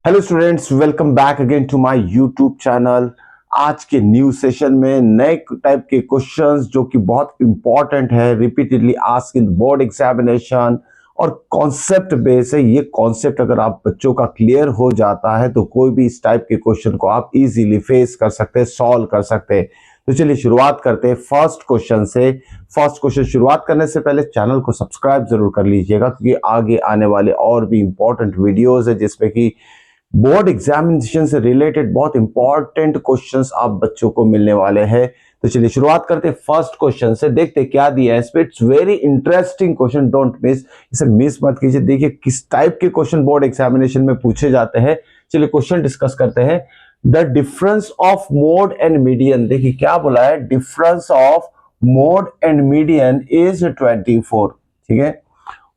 Hello students, welcome back again to my YouTube channel. आज के new session में नए टाइप के क्वेश्चंस जो कि बहुत इंपॉर्टेंट है, repeatedly ask in board examination और कॉन्सेप्ट बेस है। ये कॉन्सेप्ट अगर आप बच्चों का क्लियर हो जाता है तो कोई भी इस टाइप के क्वेश्चन को आप इजीली फेस कर सकते हैं, सॉल्व कर सकते हैं। तो चलिए शुरुआत करते हैं फर्स्ट क्वेश्चन से। फर्स्ट क्वेश्चन शुरुआत करने से पहले चैनल को सब्सक्राइब जरूर कर लीजिएगा, क्योंकि आगे आने वाले और भी इंपॉर्टेंट वीडियोस है जिसमें कि बोर्ड एग्जामिनेशन से रिलेटेड बहुत इंपॉर्टेंट क्वेश्चंस आप बच्चों को मिलने वाले हैं। तो चलिए शुरुआत करते हैं फर्स्ट क्वेश्चन से। देखते हैं क्या दिया है इस पे। It's very interesting question, don't miss, इसे मिस मत कीजिए। देखिए किस टाइप के क्वेश्चन बोर्ड एग्जामिनेशन में पूछे जाते हैं। चलिए क्वेश्चन डिस्कस करते हैं। The difference of mode and median, देखिए क्या बोला है, difference of mode and median is 24। ठीक है,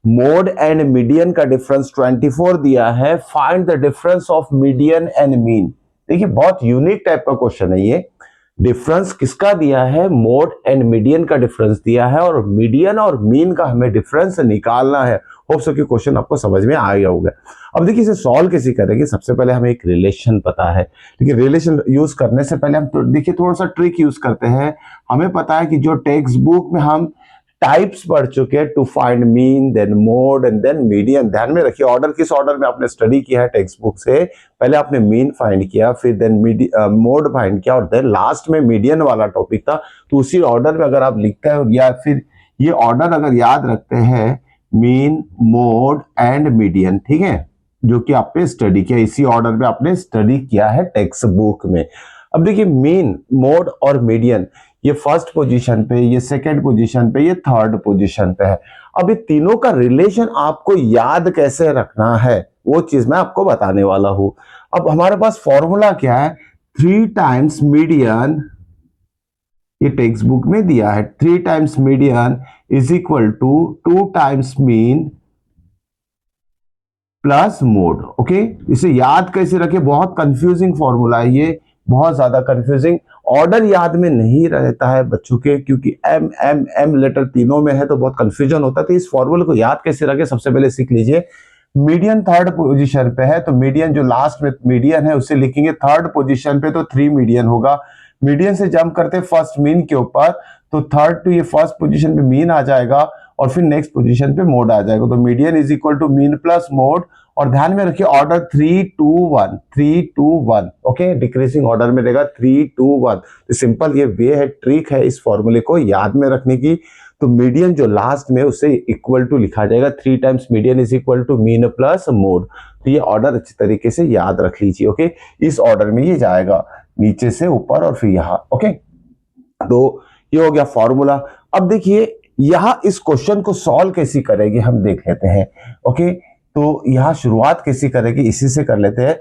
मोड एंड मीडियन का डिफरेंस 24 दिया है। Find the difference of median and mean. देखिए बहुत यूनिक टाइप का क्वेश्चन है ये। डिफरेंस किसका दिया है? मोड एंड मीडियन का डिफरेंस दिया है और मीडियन और मीन का हमें डिफरेंस निकालना है। होप सो कि क्वेश्चन आपको समझ में आ गया होगा। अब देखिए इसे सॉल्व कैसे करेंगे। सबसे पहले हमें एक रिलेशन पता है, लेकिन रिलेशन यूज करने से पहले हम देखिए थोड़ा सा ट्रिक यूज करते हैं। हमें पता है कि जो टेक्स्ट बुक में हम टाइप्स पढ़ चुके हैं, to find mean, then mode and then median. ध्यान में रखिए ऑर्डर किस ऑर्डर में आपने स्टडी किया है टेक्स्ट बुक से। पहले आपने मीन फाइंड किया, फिर देन मोड फाइंड किया और देन लास्ट में मीडियन वाला टॉपिक था। तो उसी ऑर्डर में अगर आप लिखते हैं या फिर ये ऑर्डर अगर याद रखते हैं, मीन, मोड एंड मीडियन, ठीक है, जो कि आपने स्टडी किया, इसी ऑर्डर में आपने स्टडी किया है टेक्स्ट बुक में। अब देखिए मीन, मोड और मीडियन, ये फर्स्ट पोजीशन पे, ये सेकंड पोजीशन पे, ये थर्ड पोजीशन पे है। अब ये तीनों का रिलेशन आपको याद कैसे रखना है वो चीज मैं आपको बताने वाला हूं। अब हमारे पास फॉर्मूला क्या है? 3 टाइम्स मीडियन, ये टेक्स्ट बुक में दिया है, 3 times median is equal to 2 times mean plus mode. Okay, इसे याद कैसे रखे? बहुत कंफ्यूजिंग फॉर्मूला है ये, बहुत ज्यादा कंफ्यूजिंग। ऑर्डर याद में नहीं रहता है बच्चों के, क्योंकि एम एम एम लेटर तीनों में है तो बहुत कंफ्यूजन होता है। तो इस फॉर्मूले को याद कैसे रखे, सबसे पहले सीख लीजिए। मीडियन थर्ड पोजीशन पे है, तो मीडियन जो लास्ट में मीडियन है उसे लिखेंगे थर्ड पोजीशन पे, तो 3 मीडियन होगा। मीडियन से जंप करते फर्स्ट मीन के ऊपर, तो थर्ड टू ये फर्स्ट पोजीशन पे मीन आ जाएगा और फिर नेक्स्ट पोजीशन पे मोड आ जाएगा। तो median is equal to mean plus mode. और ध्यान में रखिए ऑर्डर 3 2 1, 3 2 1। ओके, डिक्रीजिंग ऑर्डर में रहेगा 3 2 1। तो सिंपल ये वे है, ट्रिक है इस फॉर्मूले को याद में रखने की। तो मीडियन जो लास्ट में उसे इक्वल टू लिखा जाएगा, 3 times median is equal to mean plus mode. तो ये ऑर्डर अच्छी तरीके से याद रख लीजिए। ओके, इस ऑर्डर में ये जाएगा, नीचे से ऊपर और फिर यहाँ। ओके, तो ये हो गया फॉर्मूला। अब देखिए यहां इस क्वेश्चन को सॉल्व कैसे करेंगे हम देख लेते हैं। ओके, तो यहां शुरुआत कैसे करेंगे, इसी से कर लेते हैं।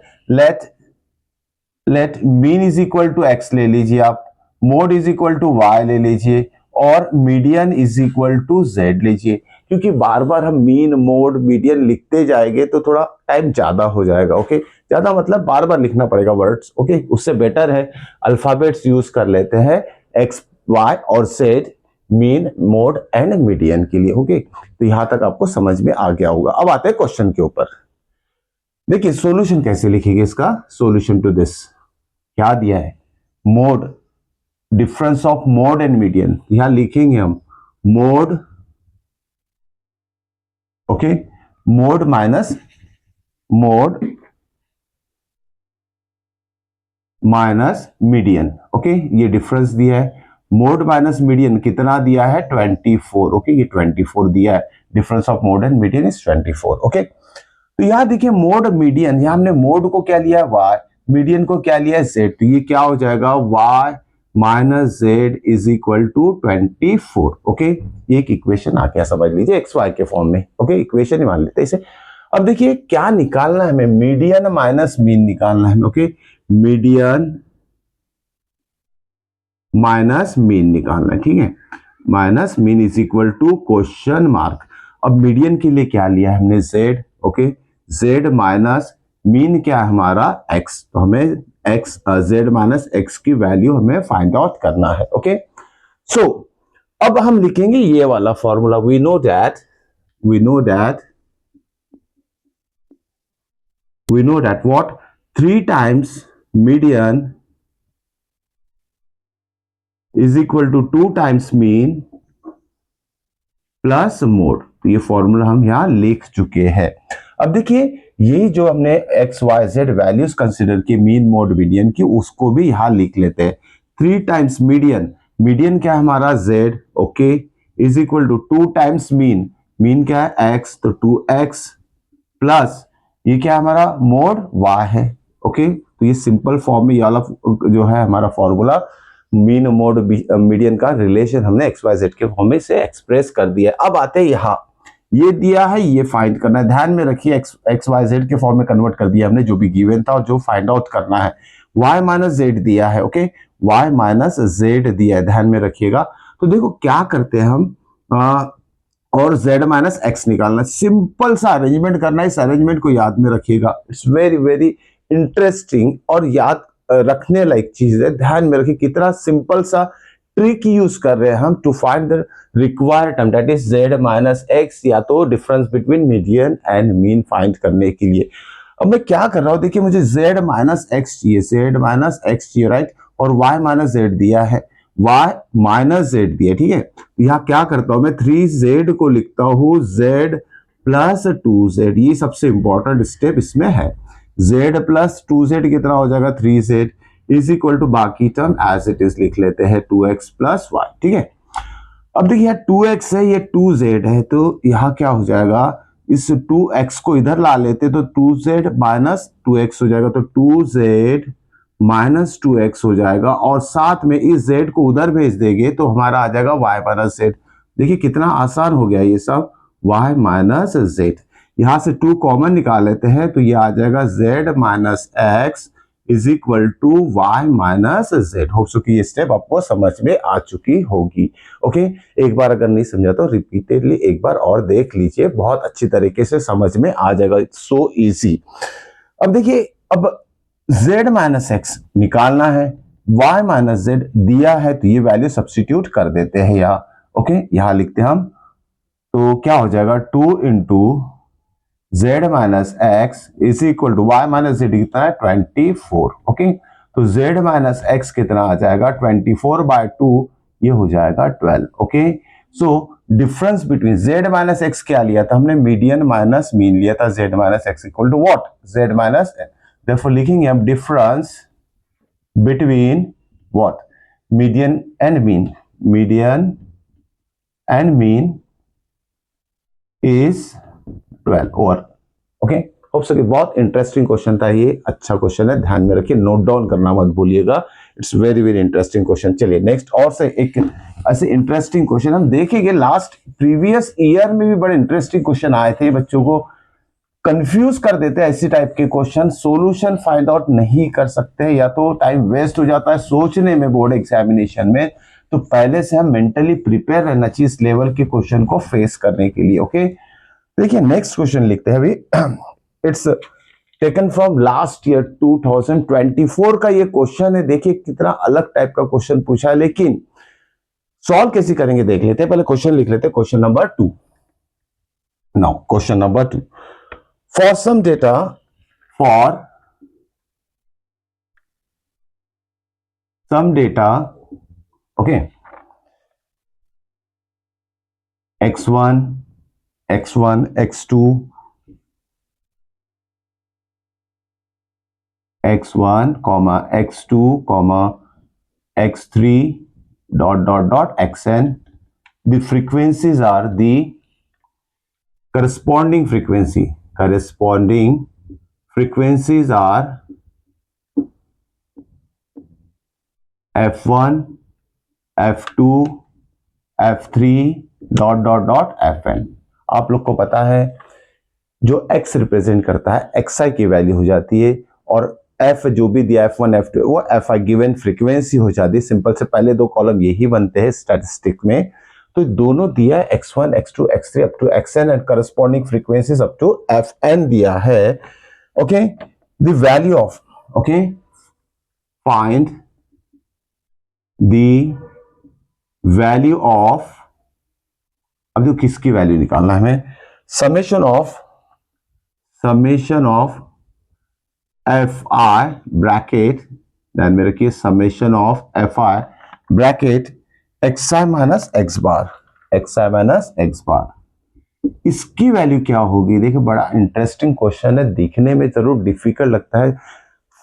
Let mean is equal to X ले लीजिए आप, mode is equal to Y ले लीजिए और median is equal to Z लीजिए। क्योंकि बार बार हम मीन, मोड, मीडियन लिखते जाएंगे तो थोड़ा टाइम ज्यादा हो जाएगा। ओके, ज्यादा मतलब बार बार लिखना पड़ेगा वर्ड्स। ओके, उससे बेटर है अल्फाबेट्स यूज कर लेते हैं, एक्स, वाई और Z, mean, mode and median के लिए। ओके, तो यहां तक आपको समझ में आ गया होगा। अब आते हैं क्वेश्चन के ऊपर। देखिए सॉल्यूशन कैसे लिखेंगे इसका। सॉल्यूशन टू दिस क्या दिया है? Mode, difference of mode and median, यहां लिखेंगे हम mode. Okay, mode minus mode minus median. Okay, ये डिफरेंस दिया है। मोड माइनस मीडियन कितना दिया है? 24। ओके, ये 24 दिया है। Difference of mode and median is 24। Okay, तो यहां देखिए मोड मीडियन, यहां हमने मोड को क्या लिया है? वाई, मीडियन को क्या लिया है? जेड। तो ये क्या हो जाएगा? Y minus Z is equal to 24। Okay, ये एक इक्वेशन आ गया, समझ लीजिए एक्स वाई के फॉर्म में। ओके, इक्वेशन ही मान लेते हैं इसे। अब देखिए क्या निकालना है हमें? मीडियन माइनस मीन निकालना है। ओके, मीडियन माइनस मीन निकालना है, ठीक है। Minus mean is equal to question mark. अब मीडियन के लिए क्या लिया है हमने? Z. Okay, Z minus mean क्या है हमारा? एक्स। तो हमें एक्स, जेड माइनस एक्स की वैल्यू हमें फाइंड आउट करना है। ओके, सो अब हम लिखेंगे ये वाला formula. We know that we know that what 3 times median is equal to 2 times mean plus mode. तो ये फॉर्मूला हम यहां लिख चुके हैं। अब देखिए ये जो हमने X Y Z values consider की मीन मोड मीडियन की, उसको भी यहां लिख लेते हैं। 3 टाइम्स मीडियन, मीडियन क्या है हमारा Z, okay, is equal to 2 times mean, mean क्या है एक्स, तो 2x प्लस ये क्या है हमारा मोड y है, ओके। तो ये सिंपल फॉर्म में ये वाला जो है हमारा फॉर्मूला मीन मोड मीडियन का रिलेशन हमने एक्स वाई जेड के फॉर्म में से एक्सप्रेस कर दिया। अब आते हैं यहाँ, ये दिया है, ये फाइंड करना है। ध्यान में रखिए एक्स वाई जेड के फॉर्म में कन्वर्ट कर दिया हमने, जो भी गिवन था और जो फाइंड आउट करना है। y माइनस जेड दिया है, ओके, y माइनस जेड दिया है, ध्यान में रखिएगा। तो देखो क्या करते हैं हम, और z माइनस एक्स निकालना, सिंपल सा अरेंजमेंट करना है। इस अरेंजमेंट को याद में रखिएगा, इट्स वेरी वेरी इंटरेस्टिंग और याद रखने लायक चीज है। ध्यान में रखिए कितना सिंपल सा ट्रिक यूज कर रहे हैं हम to find the required term, that is z minus X, या तो difference between median and mean find करने के लिए। अब मैं क्या कर रहा हूं, देखिए मुझे z माइनस एक्स चाहिए, z माइनस एक्स चाहिए, राइट, और y माइनस जेड दिया है, y माइनस जेड दिया, ठीक है। यहाँ क्या करता हूं मैं, 3z को लिखता हूं z प्लस 2z, ये सबसे इंपॉर्टेंट स्टेप इसमें है। z प्लस 2z कितना हो जाएगा, 3z इज इक्वल टू बाकी टर्म एज इट इज लिख लेते हैं 2x प्लस वाई, ठीक है। अब देखिए 2x है, ये 2z है, तो यहाँ क्या हो जाएगा, इस 2x को इधर ला लेते तो 2z माइनस 2x हो जाएगा, तो 2z माइनस 2x हो जाएगा, और साथ में इस z को उधर भेज देंगे तो हमारा आ जाएगा y माइनस जेड। देखिए कितना आसान हो गया ये सब, y माइनस जेड। यहां से 2 कॉमन निकाल लेते हैं तो ये आ जाएगा z minus X is equal to Y minus Z. हो चुकी ये स्टेप आपको समझ में आ चुकी होगी, ओके। एक बार अगर नहीं समझा तो रिपीटेडली एक बार और देख लीजिए, बहुत अच्छी तरीके से समझ में आ जाएगा, इट्स सो इजी। अब देखिए, अब z माइनस एक्स निकालना है, y माइनस जेड दिया है, तो ये वैल्यू सब्सटीट्यूट कर देते हैं यहाँ, ओके, यहां लिखते हैं हम। तो क्या हो जाएगा, 2 into z minus X is equal to Y minus Z कितना है, 24, ओके। तो z माइनस एक्स कितना आ जाएगा, 24/2, ये हो जाएगा 12, okay. So difference between z minus x क्या लिया था हमने, मीडियन माइनस मीन लिया था, z minus X equal to what, z minus, therefore लिखेंगे हम difference between what, median and mean, median and mean is 12 over, okay. Hope so कि बहुत इंटरेस्टिंग क्वेश्चन था ये, अच्छा क्वेश्चन है, ध्यान में रखिए, नोट डाउन करना मत भूलिएगा, it's very very interesting question. चलिए नेक्स्ट और से एक ऐसे इंटरेस्टिंग क्वेश्चन हम देखेंगे। लास्ट प्रीवियस ईयर में भी बड़े इंटरेस्टिंग क्वेश्चन आए थे, बच्चों को कंफ्यूज कर देते हैं ऐसी टाइप के क्वेश्चन, सॉल्यूशन फाइंड आउट नहीं कर सकते, या तो टाइम वेस्ट हो जाता है सोचने में बोर्ड एग्जामिनेशन में। तो पहले से हम मेंटली प्रिपेयर रहना चाहिए इस लेवल के क्वेश्चन को फेस करने के लिए, ओके। देखिए नेक्स्ट क्वेश्चन लिखते हैं अभी, it's taken from last year 2024 का ये क्वेश्चन है। देखिए कितना अलग टाइप का क्वेश्चन पूछा है, लेकिन सॉल्व कैसे करेंगे देख लेते हैं। पहले क्वेश्चन लिख लेते हैं, question number 2। Now question number 2, for some data okay, x1 x2 x1 x2 x3 xn, the frequencies are the corresponding frequencies are f1 f2 f3 fn। आप लोग को पता है जो x रिप्रेजेंट करता है xi की वैल्यू हो जाती है, और f जो भी दिया f1 f2 वो fi गिवन फ्रीक्वेंसी हो जाती है। सिंपल से पहले 2 कॉलम यही बनते हैं स्टैटिस्टिक में। तो दोनों दिया है x1 x2 x3 up to xn and corresponding frequencies up to fn दिया है, okay. The value of, okay, find the value of, अब जो किसकी वैल्यू निकालना है हमें, summation of F I bracket, ध्यान में रखिए summation of F I bracket X I minus X bar, X I minus X bar, इसकी वैल्यू क्या होगी? देखिए बड़ा इंटरेस्टिंग क्वेश्चन है, दिखने में जरूर डिफिकल्ट लगता है,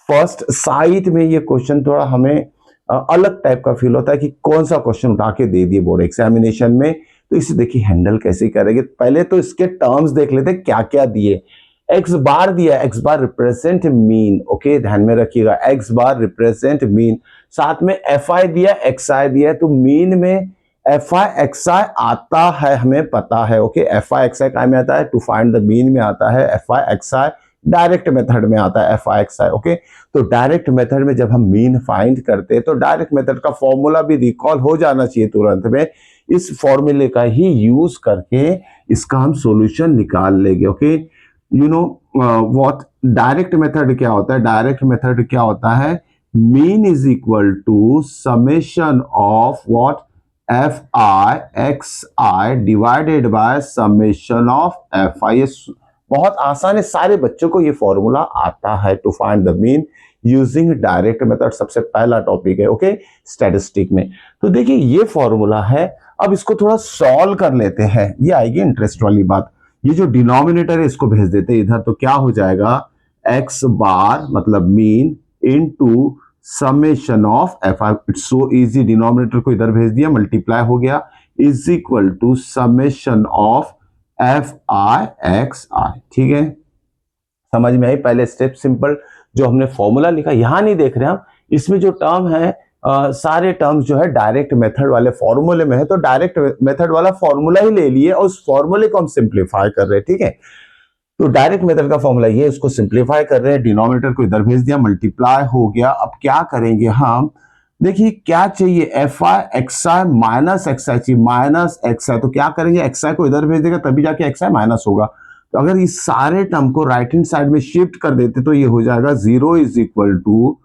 फर्स्ट साइट में ये क्वेश्चन थोड़ा हमें अलग टाइप का फील होता है कि कौन सा क्वेश्चन उठा के दे दिए बोर्ड एग्जामिनेशन में। तो इसे देखिए हैंडल कैसे करेंगे, पहले तो इसके टर्म्स देख लेते हैं क्या क्या दिए। एक्स बार दिया, एक्स बार रिप्रेजेंट मीन, ओके ध्यान में रखिएगा, एक्स बार रिप्रेजेंट मीन। साथ में एफ आई दिया, एक्स आई दिया, तो मीन में एफ आई एक्स आई आता है, हमें पता है, ओके एफ आई एक्स आई काय में आता है, टू फाइंड द मीन में आता है, F I X I direct method में आता है, F I X I, okay. तो डायरेक्ट मेथड में जब हम मीन फाइंड करते हैं तो डायरेक्ट मेथड का फॉर्मूला भी रिकॉल हो जाना चाहिए तुरंत में, इस फॉर्मूले का ही यूज करके इसका हम सॉल्यूशन निकाल लेंगे, okay. You know what direct method क्या होता है? डायरेक्ट मेथड क्या होता है? Mean is equal to summation of what F I X I divided by summation of F I. बहुत आसान है, सारे बच्चों को ये फॉर्मूला आता है to find the mean using direct method, सबसे पहला टॉपिक है, ओके स्टैटिस्टिक में। तो देखिए ये फॉर्मूला है, अब इसको थोड़ा सॉल्व कर लेते हैं, ये आएगी इंटरेस्ट वाली बात। ये जो डिनोमिनेटर है इसको भेज देते हैं इधर, तो क्या हो जाएगा? एक्स बार मतलब mean into summation of F I, it's so easy, denominator को इधर भेज दिया, मल्टीप्लाई हो गया, is equal to summation of F I X I, ठीक है। समझ में आई पहले स्टेप? सिंपल जो हमने फॉर्मूला लिखा, यहां नहीं देख रहे हम, इसमें जो टर्म है सारे टर्म्स जो है डायरेक्ट मेथड वाले फॉर्मूले में है, तो डायरेक्ट मेथड वाला फॉर्मूला ही ले लिए और उस फॉर्मूले को हम सिंप्लीफाई कर रहे हैं, ठीक है। तो डायरेक्ट मेथड का फॉर्मूला ये, इसको सिंप्लीफाई कर रहे हैं, डिनोमिनेटर को इधर भेज दिया, मल्टीप्लाई हो गया। अब क्या करेंगे हम? देखिए क्या चाहिए? F I X I minus X I चाहिए, माइनस एक्स आई, तो क्या करेंगे? एक्स आई को इधर भेज देगा तभी जाके एक्स आई माइनस होगा। तो अगर इस सारे टर्म को राइट हैंड साइड में शिफ्ट कर देते तो ये हो जाएगा zero is equal to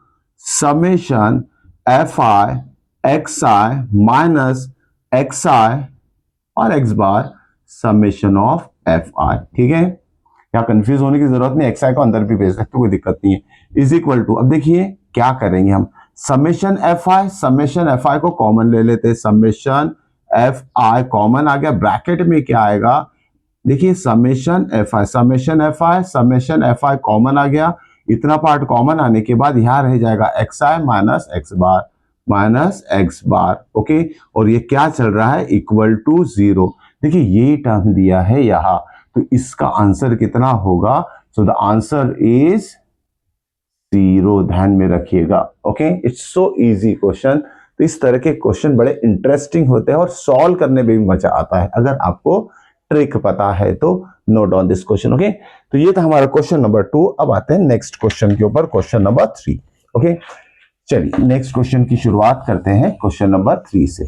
summation F I X I minus X I और X bar summation of F I, ठीक है। यहाँ कंफ्यूज होने की जरूरत नहीं, एक्स आई को अंदर भी भेज सकते, कोई दिक्कत नहीं है। इज इक्वल टू, अब देखिए क्या करेंगे हम? समेशन एफ आई को कॉमन ले लेते हैं, समेशन एफ आई कॉमन आ गया, ब्रैकेट में क्या आएगा? देखिए समेशन एफ आई कॉमन आ गया, इतना पार्ट कॉमन आने के बाद यहाँ रह जाएगा X I minus X bar, okay. और ये क्या चल रहा है? Equal to zero. देखिए ये टर्म दिया है यहाँ, तो इसका आंसर कितना होगा? So the answer is zero, ध्यान में रखिएगा, okay. It's so easy question. तो इस तरह के क्वेश्चन बड़े इंटरेस्टिंग होते हैं और सॉल्व करने में भी मजा आता है, अगर आपको ट्रिक पता है तो। Note down this question, okay. तो ये था हमारा क्वेश्चन नंबर 2। अब आते हैं नेक्स्ट क्वेश्चन के ऊपर, क्वेश्चन नंबर 3, ओके। चलिए नेक्स्ट क्वेश्चन की शुरुआत करते हैं क्वेश्चन नंबर 3 से।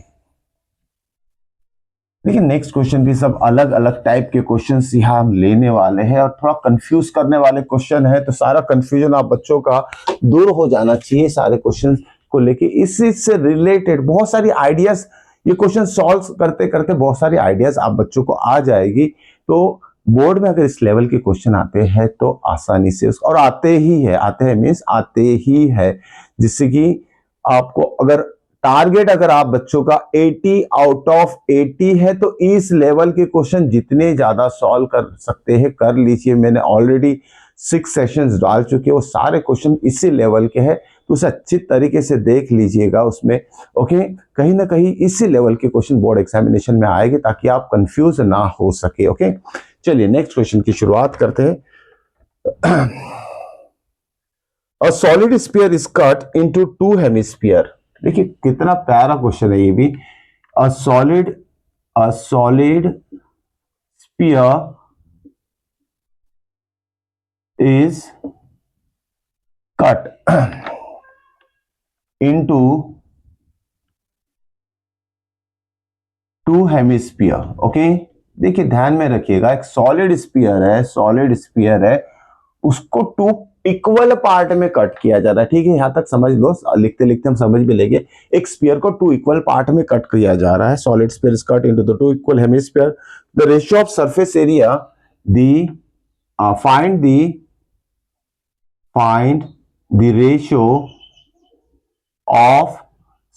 देखिए नेक्स्ट क्वेश्चन भी सब अलग अलग टाइप के क्वेश्चंस यहाँ हम लेने वाले हैं और थोड़ा कंफ्यूज करने वाले क्वेश्चन है, तो सारा कंफ्यूजन आप बच्चों का दूर हो जाना चाहिए सारे क्वेश्चन को लेके। इसी से रिलेटेड बहुत सारी आइडियाज, ये क्वेश्चन सॉल्व करते करते बहुत सारी आइडियाज आप बच्चों को आ जाएगी। तो बोर्ड में अगर इस लेवल के क्वेश्चन आते हैं तो आसानी से, और आते हैं मीन्स आते ही है, जिससे कि आपको अगर टारगेट अगर आप बच्चों का 80 आउट ऑफ 80 है तो इस लेवल के क्वेश्चन जितने ज्यादा सॉल्व कर सकते हैं कर लीजिए। मैंने ऑलरेडी 6 सेशंस डाल चुके हैं, वो सारे क्वेश्चन इसी लेवल के हैं, तो उसे अच्छी तरीके से देख लीजिएगा उसमें, ओके। कहीं ना कहीं इसी लेवल के क्वेश्चन बोर्ड एग्जामिनेशन में आएंगे ताकि आप कंफ्यूज ना हो सके, ओके। चलिए नेक्स्ट क्वेश्चन की शुरुआत करते हैं। A solid sphere is cut into 2 hemisphere. देखिए कितना प्यारा क्वेश्चन है ये भी। A solid sphere is cut into 2 hemisphere, okay. देखिए ध्यान में रखिएगा, एक सॉलिड स्फीयर है, उसको 2 इक्वल पार्ट में कट किया जा रहा है, ठीक है। यहां तक समझ लो, लिखते लिखते हम समझ भी लेंगे। एक स्फीयर को 2 इक्वल पार्ट में कट किया जा रहा है, solid sphere is cut into the 2 equal hemisphere. The ratio of surface area the find the find the ratio of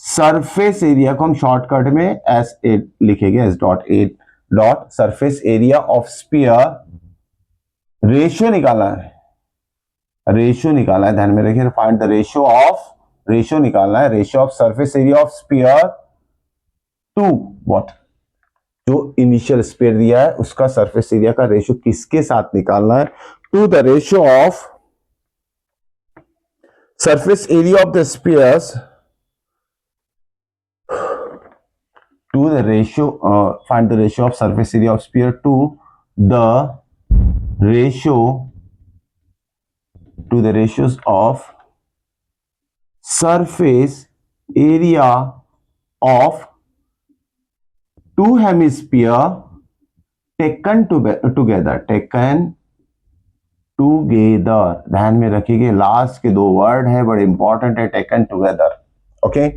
surface area को हम शॉर्टकट में एस ए लिखेंगे, S dot A dot surface area of spear. Ratio निकालना है, ratio निकालना है, ध्यान में रखिए, फाइंड द रेशियो निकालना है, ratio of surface area of sphere to what, जो इनिशियल स्पीयर दिया है उसका सरफेस एरिया का रेशियो किसके साथ निकालना है, to the ratio of surface area of the spheres to the ratio, find the ratio of surface area of sphere to the ratio, to the ratios of surface area of two hemisphere taken together, taken together। ध्यान में रखिए last के दो word है बड़े important है, taken together. Okay,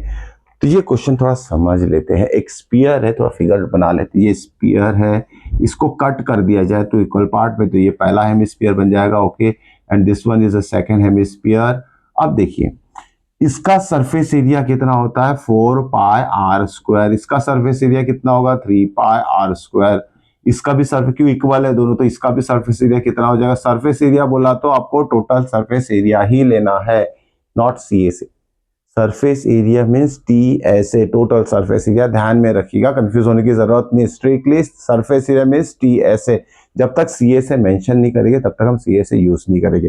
तो ये क्वेश्चन थोड़ा समझ लेते हैं। एक स्पीयर है, थोड़ा फिगर बना लेते हैं। ये स्पीयर है, इसको कट कर दिया जाए तो इक्वल पार्ट में, तो ये पहला हेमिस्फीयर बन जाएगा। Okay, and this one is a second hemisphere. अब देखिए इसका सरफेस एरिया कितना होता है, 4 पाई आर स्क्वायर। इसका सरफेस एरिया कितना होगा, 3 पाई आर स्क्वायर। इसका भी सरफेस, क्यों इक्वल है दोनों, तो इसका भी सरफेस एरिया कितना हो जाएगा। सरफेस एरिया बोला तो आपको टोटल सरफेस एरिया ही लेना है, नॉट सी ए से। Surface area means T S A, total surface area. ध्यान में रखिएगा, कंफ्यूज होने की जरूरत नहीं। Strictly surface area means T S A. जब तक सी ए से मेंशन नहीं करेंगे तब तक हम सी ए से यूज नहीं करेंगे।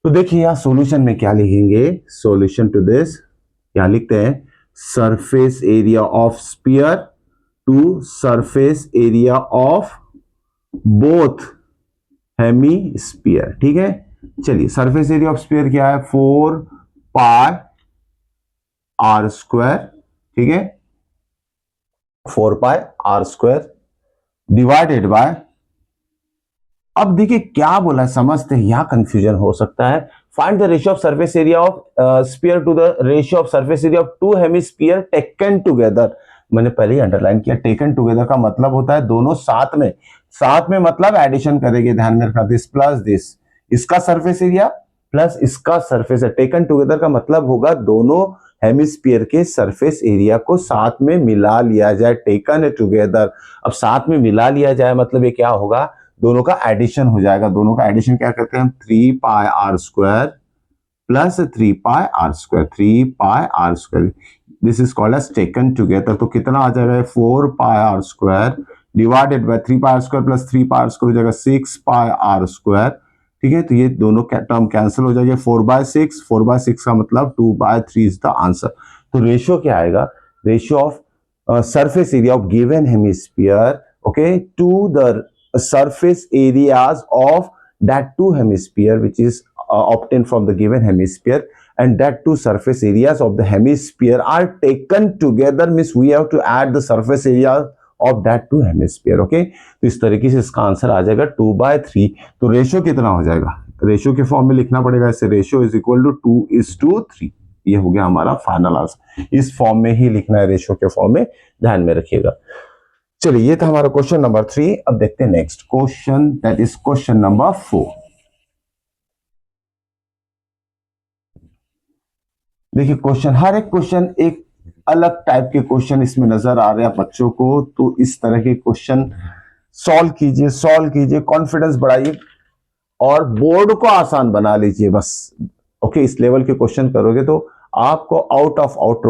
तो देखिए यहाँ सॉल्यूशन में क्या लिखेंगे, सॉल्यूशन टू दिस क्या लिखते हैं, surface area of sphere to surface area of both hemisphere. ठीक है, चलिए सरफेस एरिया ऑफ स्पीयर क्या है, 4 पाई आर स्क्वायर। ठीक है, 4 pi R square divided bye, अब देखिए क्या बोला है समझते हैं, यहां कंफ्यूजन हो सकता है। Find the ratio of surface area of sphere to the ratio of surface area of two hemisphere taken together. मैंने पहले ही अंडरलाइन किया, टेकन टुगेदर का मतलब होता है दोनों साथ में। साथ में मतलब एडिशन करेंगे, ध्यान में रखना, दिस प्लस दिस, इसका सरफेस एरिया प्लस इसका सरफेस है। टेकन टुगेदर का मतलब होगा दोनों हेमिस्फीयर के सरफेस एरिया को साथ में मिला लिया जाए, टेकन टुगेदर। अब साथ में मिला लिया जाए मतलब ये क्या होगा, दोनों का एडिशन हो जाएगा। दोनों का एडिशन क्या करते हैं हम, 3 pi R square plus 3 pi R square, 3 pi R square, this is called as taken together. तो कितना आ जाएगा, 4 pi R square divided by 3 pi R square plus 3 pi R square हो जाएगा 6 पाई आर स्क्वायर। ठीक है, तो ये दोनों टर्म कैंसिल हो जाएगा, 4/6, 4/6 का मतलब 2/3 इज द आंसर। तो रेशियो क्या आएगा, ratio of surface area of given hemisphere, okay, to the surface areas of that two hemisphere which is obtained from the given hemisphere, and that two surface areas of the hemisphere are taken together, means we have to add the surface area of that two hemisphere। okay, तो इस तरीके से इसका answer आ जाएगा 2/3। तो ratio कितना हो जाएगा, रेशियो के फॉर्म में लिखना पड़ेगा इसे, रेशियो इज इक्वल टू 2:3। ये हो गया हमारा फाइनल आंसर, इस फॉर्म में ही लिखना है, रेशियो के फॉर्म में, ध्यान में रखिएगा। चलिए ये था हमारा क्वेश्चन नंबर 3। अब देखते हैं next question, that is question number 4। देखिए क्वेश्चन, हर एक क्वेश्चन एक अलग टाइप के क्वेश्चन इसमें नजर आ रहे हैं बच्चों को, तो इस तरह के क्वेश्चन सॉल्व कीजिए, कॉन्फिडेंस बढ़ाइए और बोर्ड को आसान बना लीजिए बस। ओके, इस लेवल के क्वेश्चन करोगे तो आपको out of out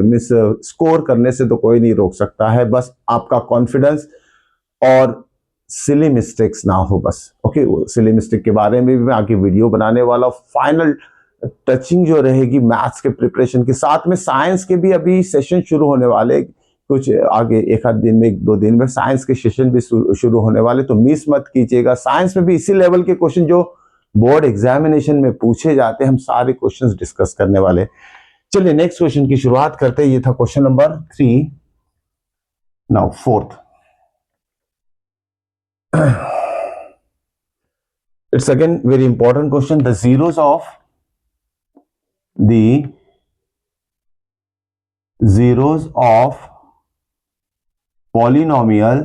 miss score करने से तो कोई नहीं रोक सकता है, बस आपका कॉन्फिडेंस और सिली मिस्टेक्स ना हो बस। ओके, सिली मिस्टेक के बारे में भी मैं आगे वीडियो बनाने वाला हूं। फाइनल टचिंग जो रहेगी मैथ्स के प्रिपरेशन के साथ में, साइंस के भी अभी सेशन शुरू होने वाले, कुछ आगे एक आध दिन में, 1-2 दिन में साइंस के सेशन भी शुरू होने वाले, तो मिस मत कीजिएगा। साइंस में भी इसी लेवल के क्वेश्चन जो बोर्ड एग्जामिनेशन में पूछे जाते हैं, हम सारे क्वेश्चंस डिस्कस करने वाले। चलिए नेक्स्ट क्वेश्चन की शुरुआत करते हैं। ये था question number 3। Now 4th, it's again very important question, the zeros of polynomial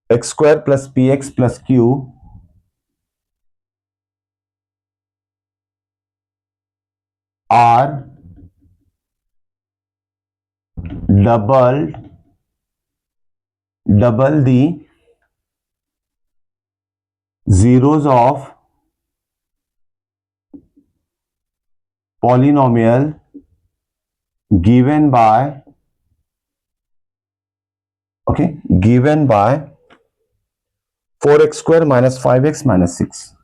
x square plus px plus q are double the zeros of polynomial given by 4x square minus 5x minus 6,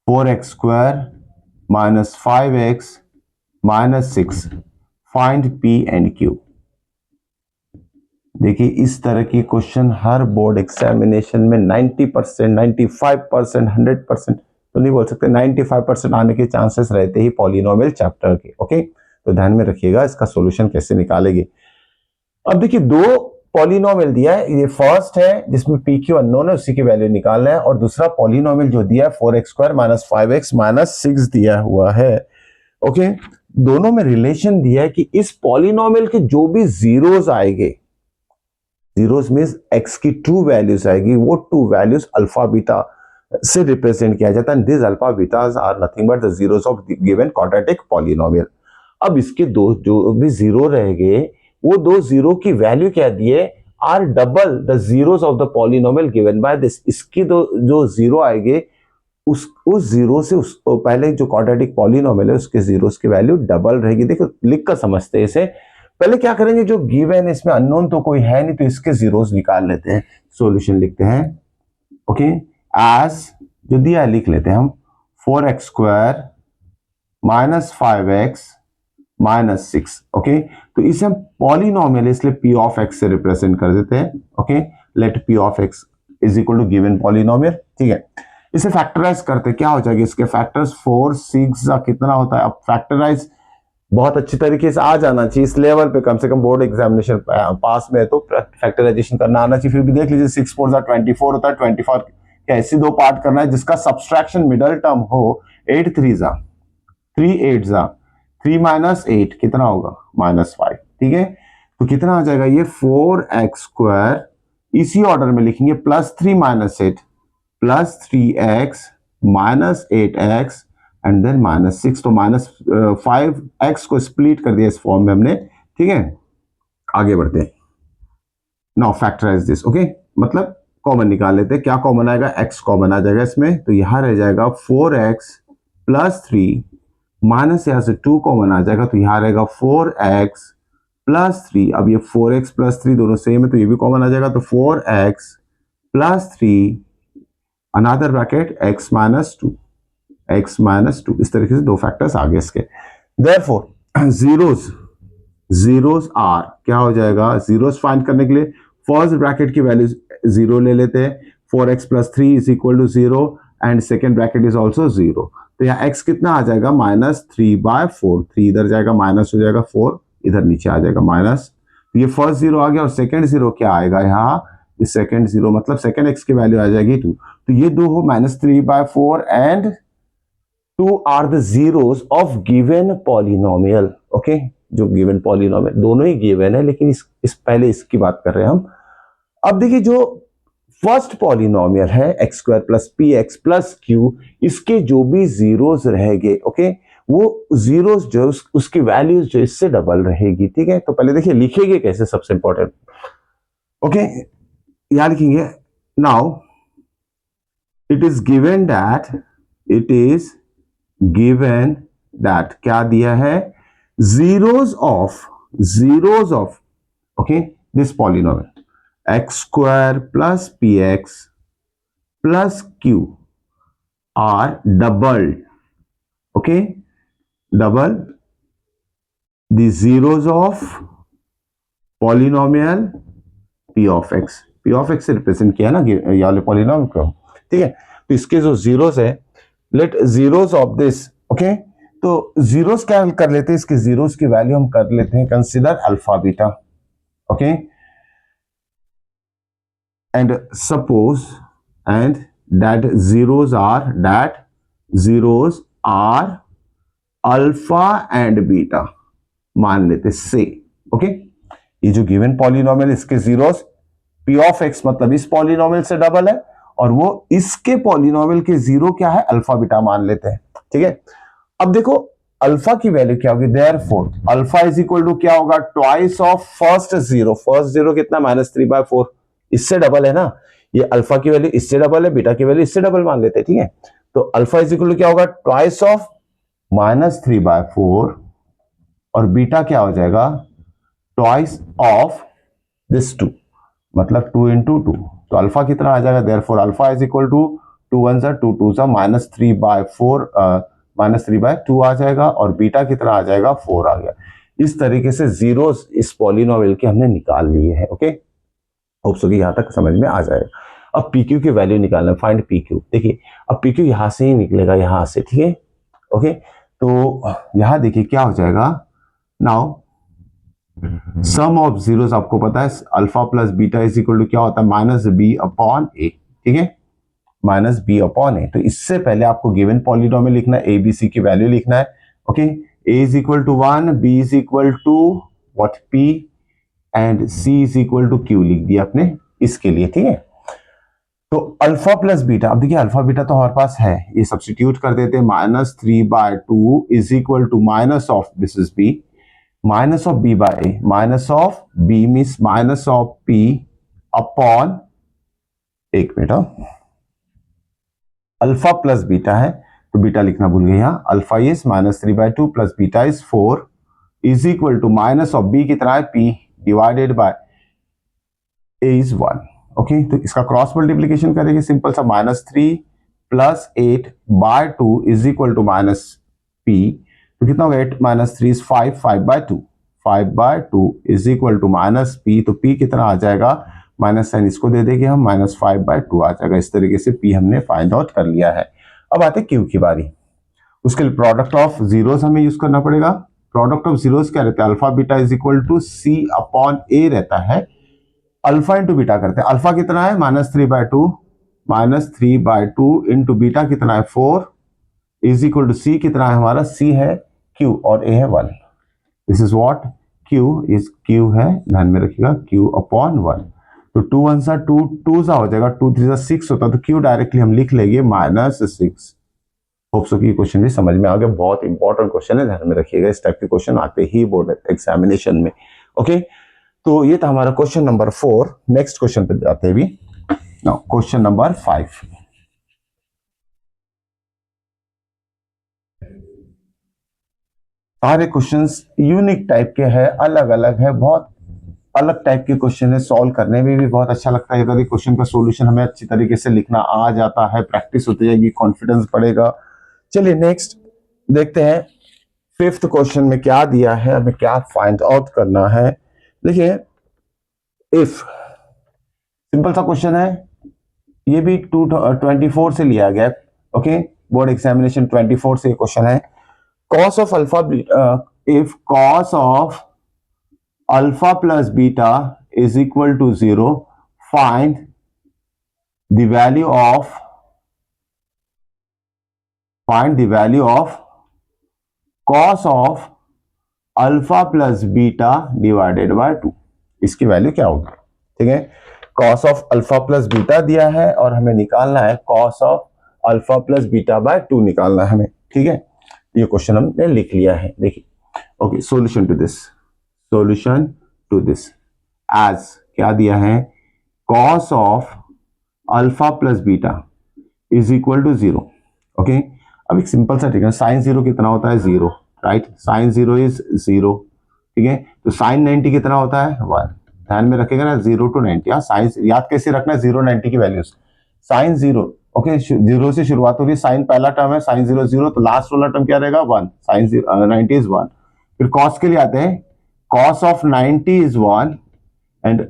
4x square minus 5x minus 6, find p and q। देखिए इस तरह की question हर board examination में 90%, 95%, 100% तो नहीं बोल सकते, 95% आने के चांसेस रहते ही पॉलिनोमियल चैप्टर के। ओके, तो ध्यान में रखिएगा इसका सॉल्यूशन कैसे निकालेंगे। अब देखिए दो पॉलिनोमियल दिया है, ये फर्स्ट है जिसमें पी क्यू अननोन है, उसी की वैल्यू निकालना है, और दूसरा पॉलिनोमियल जो दिया है 4x square minus 5x minus 6 दिया हुआ है। ओके, दोनों में रिलेशन दिया है कि इस पॉलिनोमियल के जो भी जीरोस आएंगे, जीरोस मींस x की टू वैल्यूज आएगी, वो टू वैल्यूज अल्फा बीटा से रिप्रेजेंट किया जाता है। This alpha betas are nothing but the zeros of given quadratic polynomial. अब इसके दो जो भी जीरो रहेंगे, वो दो जीरो की वैल्यू क्या दिए, are double the zeros of the polynomial given by this. इसकी दो जो जीरो आएंगे उस जीरो से उस पहले जो क्वाड्रेटिक पॉलिनोमियल है उसके जीरोस की वैल्यू डबल रहेगी। देखो लिख कर समझते हैं इसे। पहले क्या करेंगे, जो गिवन है इसमें अननोन तो कोई है नहीं, तो इसके जीरोस निकाल लेते हैं। सॉल्यूशन लिखते हैं। ओके, एज जो दिया लिख लेते हैं हम 4x square minus 5x minus 6। Okay, तो इसे हम पॉलिनोमियल इसलिए p ऑफ x से रिप्रेजेंट कर देते हैं। Okay, let p of x is equal to given polynomial. ठीक है, इसे फैक्टराइज करते क्या हो जाएगा, इसके फैक्टर्स 4 6 कितना होता है। अब फैक्टराइज बहुत अच्छी तरीके से आ जाना चाहिए इस लेवल पे, कम से कम बोर्ड एग्जामिनेशन पास में है तो फैक्टराइजेशन करना आना चाहिए। फिर भी देख लीजिए 6 4 24 होता है, 24 क्या ऐसे दो पार्ट करना है जिसका सब्सट्रैक्शन मिडल टर्म हो। 8 3 3 8 3 माइनस 8 कितना होगा माइनस 5। ठीक है, तो कितना आ जाएगा ये 4x स्क्वायर, इसी ऑर्डर में लिखेंगे plus 3 minus 8 plus 3x minus 8x and then minus 6। तो माइनस 5x को स्प्लिट कर दिया इस फॉर्म में हमने। ठीक है, आगे बढ़ते हैं। Now factorise this. ओके, मतलब कॉमन निकाल लेते हैं। क्या कॉमन आएगा, x कॉमन आ जाएगा इसमें, तो यहां रह जाएगा 4x प्लस 3 माइनस यहां से 2 कॉमन आ जाएगा, तो यहां रहेगा 4x प्लस 3। अब ये 4x प्लस 3 दोनों सेम है तो ये भी कॉमन आ जाएगा, तो 4x plus 3 another bracket x minus 2, x minus 2। इस तरीके से दो फैक्टर्स आगे इसके। देयरफॉर जीरोस आर क्या हो जाएगा, जीरोस फाइंड करने के लिए फर्स्ट ब्रैकेट की वैल्यू 0 ले लेते हैं। 4x plus 3 is equal to 0 and second bracket is also 0। तो यहाँ x कितना आ जाएगा माइनस 3/4। 3 इधर जाएगा, माइनस हो जाएगा, 4 इधर नीचे आ जाएगा माइनस। तो ये फर्स्ट जीरो आ गया और सेकेंड जीरो क्या आएगा यहाँ, इस सेकेंड जीरो मतलब सेकेंड x की वैल्यू आ जाएगी 2। तो ये दो हो minus 3/4 and 2 are the zeros of given polynomial. Okay, जो गिवन पॉलिनोमियल दोनों ही गिवन है, लेकिन इस पहले इसकी बात कर रहे हैं हम। अब देखिए जो फर्स्ट पॉलिनोमियल है x square plus P x plus Q, इसके जो भी जीरोस रहेंगे, ओके, वो जीरोस जो उसकी वैल्यूज जो इससे डबल रहेगी। ठीक है, तो पहले देखिए लिखेंगे कैसे, सबसे इंपॉर्टेंट। ओके, यहां लिखेंगे now it is given that क्या दिया है, zeros of okay this polynomial x square plus P x plus Q R double, okay, double the zeros of polynomial p of x से रिप्रेजेंट किया ना ये वाले पॉलिनोमियल को। ठीक है, तो इसके जो जीरोस है, let zeros of this, okay, तो जीरोस क्या कर लेते हैं, इसके जीरोस की वैल्यू हम कर लेते हैं consider alpha beta. Okay, and suppose and that zeros are alpha and beta मान लेते से। ओके, ये जो गिवन पॉलिनोमियल इसके जीरोस p ऑफ x मतलब इस पॉलिनोमियल से डबल है, और वो इसके पॉलिनोमियल के जीरो क्या है, अल्फा बीटा मान लेते हैं। ठीक है, अब देखो अल्फा की वैल्यू क्या होगी, therefore alpha is equal to क्या होगा, twice of first zero. First zero कितना, -3/4, इससे डबल है ना, ये अल्फा की वैल्यू इससे डबल है, बीटा की वैल्यू इससे डबल मान लेते हैं, ठीक है। तो अल्फा इज इक्वल टू क्या होगा, ट्वाइस ऑफ -3/4 और बीटा क्या हो जाएगा, ट्वाइस ऑफ दिस 2, मतलब 2 into 2। तो अल्फा कितना आ जाएगा, therefore alpha is equal to 2 1 2 2 -3/4 -3/2 आ जाएगा, और बीटा कितना आ जाएगा, 4 आ गया। इस तरीके से जीरोस इस पॉलिनोमियल के हमने निकाल लिए हैं। ओके, होप सो कि यहां तक समझ में आ जाएगा। अब पी क्यू की वैल्यू निकालना है, फाइंड पी क्यू। देखिए अब पी क्यू यहां से ही निकलेगा, यहां से, ठीक है। ओके, तो यहां देखिए क्या हो जाएगा, नाउ सम ऑफ जीरोस आपको पता है alpha plus beta is equal to क्या होता है, -b/a, ठीक है, -b/a। तो इससे पहले आपको गिवन पॉलिनोमियल लिखना है, abc की वैल्यू लिखना है। Okay, a is equal to 1, b is equal to what, p, and c is equal to q लिख दिया आपने इसके लिए, ठीक है। तो अल्फा प्लस बीटा, अब देखिए अल्फा बीटा तो हमारे पास है, ये सब्स्टिट्यूट कर देते हैं, -3/2 is equal to minus of this is b, minus of b by a, minus of b means minus of p upon, एक मिनट, अल्फा प्लस बीटा है तो बीटा लिखना भूल गए यहाँ, alpha is -3/2 plus beta is 4 is equal to minus of b कितना है, p divided by a is 1। Okay, तो इसका क्रॉस मल्टीप्लीकेशन करेंगे, सिंपल सा, -3 + 8/2 इज इक्वल टू -p, तो कितना होगा, 8 - 3 is 5, 5/2, 5/2 is equal to -p, तो p कितना आ जाएगा, माइनस साइन इसको दे देंगे हम, -5/2 आ जाएगा। इस तरीके से p हमने फाइंड आउट कर लिया है। अब आते q की बारी, उसके लिए प्रोडक्ट ऑफ जीरोस हमें यूज करना पड़ेगा। प्रोडक्ट ऑफ जीरोस क्या रहता है, alpha beta is equal to c/a रहता है, अल्फा इंटू बीटा करते हैं, अल्फा कितना है, -3/2 इंटू बीटा कितना है, 4 इज इक्वल टू सी कितना है हमारा, सी है q और a है 1। दिस इज व्हाट, q है, ध्यान में रखिएगा, q/1। तो 2 1 सा 2, 2 सा हो जाएगा, 2 3 सा 6 होता है, तो q डायरेक्टली हम लिख लेंगे -6। होप सो कि क्वेश्चन भी समझ में आ गया, बहुत इंपॉर्टेंट क्वेश्चन है, ध्यान में रखिएगा, इस टाइप के क्वेश्चन आते ही बोर्ड एग्जामिनेशन में। ओके, तो ये था हमारा क्वेश्चन नंबर 4। नेक्स्ट क्वेश्चन पे जाते हैं भी, नाउ क्वेश्चन नंबर 5। सारे क्वेश्चंस यूनिक टाइप के हैं, अलग अलग है, बहुत अलग टाइप के क्वेश्चन है, सॉल्व करने में भी बहुत अच्छा लगता है। अगर ये क्वेश्चन का सॉल्यूशन हमें अच्छी तरीके से लिखना आ जाता है, प्रैक्टिस होती जाएगी, कॉन्फिडेंस बढ़ेगा। चलिए नेक्स्ट देखते हैं, 5th क्वेश्चन में क्या दिया है, हमें क्या फाइंड आउट करना है। देखिए इफ, सिंपल सा क्वेश्चन है, ये भी 224 से लिया गया है। ओके, बोर्ड एग्जामिनेशन 24 से क्वेश्चन है, cos of alpha if cos of alpha plus beta is equal to 0, find the value of cos of alpha plus beta divided by 2। इसकी वैल्यू क्या होगी, ठीक है। cos of alpha plus beta दिया है और हमें निकालना है cos of alpha plus beta by 2 निकालना है हमें, ठीक है। ये क्वेश्चन हमने लिख लिया है, देखिए। Okay, solution to this as क्या दिया है, cos of alpha plus beta is equal to 0। Okay, अब एक सिंपल सा ठीक है, साइन 0 कितना होता है, 0, राइट, साइन 0 इज 0, ठीक है। तो साइन 90 कितना होता है, 1। ध्यान में रखेगा ना, 0 to 90, साइन याद कैसे रखना है, 0 90 की वैल्यूज, साइन 0, ओके, 0 से शुरुआत हो रही है, साइन पहला टर्म है, साइन 0 0, तो लास्ट वाला टर्म क्या रहेगा, 1, साइन 90 इज 1। फिर कॉस के लिए आते हैं, cos of 90 is 1 and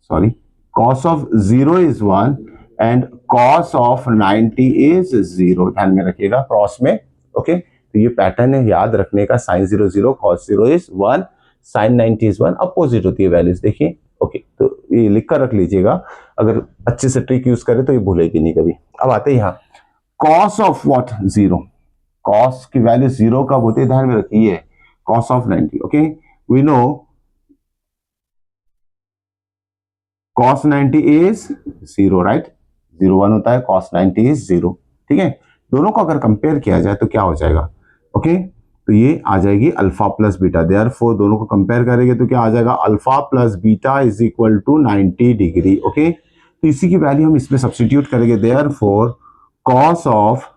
sorry, cos of 0 is 1 and cos of 90 is 0। ध्यान में रखिएगा क्रॉस में, ओके। तो ये पैटर्न है याद रखने का, sine 0 0, cos 0 is 1, sine 90 is 1, opposite होती है वैल्यूज, देखिए। ओके, तो ये लिख कर रख लीजिएगा, अगर अच्छे से ट्रिक यूज करें तो ये भूलेगी नहीं कभी। अब आते हैं यहाँ, कॉस ऑफ व्हाट, 0, कॉस की वैल्यू 0 कब होती है, ध्यान में रखिए, cos of 90। Okay, we know cos 90 is 0, right, 0 1 होता है, cos 90 इज 0, ठीक है। दोनों को अगर कंपेयर किया जाए तो क्या हो जाएगा, ओके, तो ये आ जाएगी अल्फा प्लस बीटा। देयरफॉर दोनों को कंपेयर करेंगे तो क्या आ जाएगा, alpha plus beta is equal to 90 degree. Okay, तो इसी की वैल्यू हम इसमें सब्स्टिट्यूट करेंगे। Therefore cos of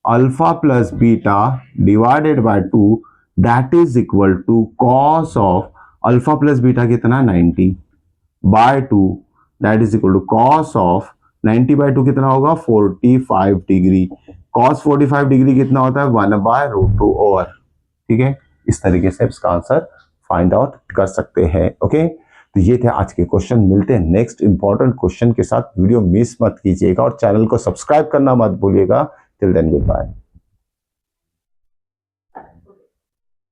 alpha plus beta divided by 2 that is equal to cos of alpha plus beta कितना 90 by 2 that is equal to cos of 90 by 2 कितना होगा 45 degree. Cos 45 degree कितना होता है 1/√2 ओवर। ठीक है, इस तरीके से इसका आंसर फाइंड आउट कर सकते हैं। ओके, तो ये थे आज के क्वेश्चन। मिलते हैं नेक्स्ट इंपॉर्टेंट क्वेश्चन के साथ। वीडियो मिस मत कीजिएगा और चैनल को सब्सक्राइब करना मत भूलिएगा। Till then good bye.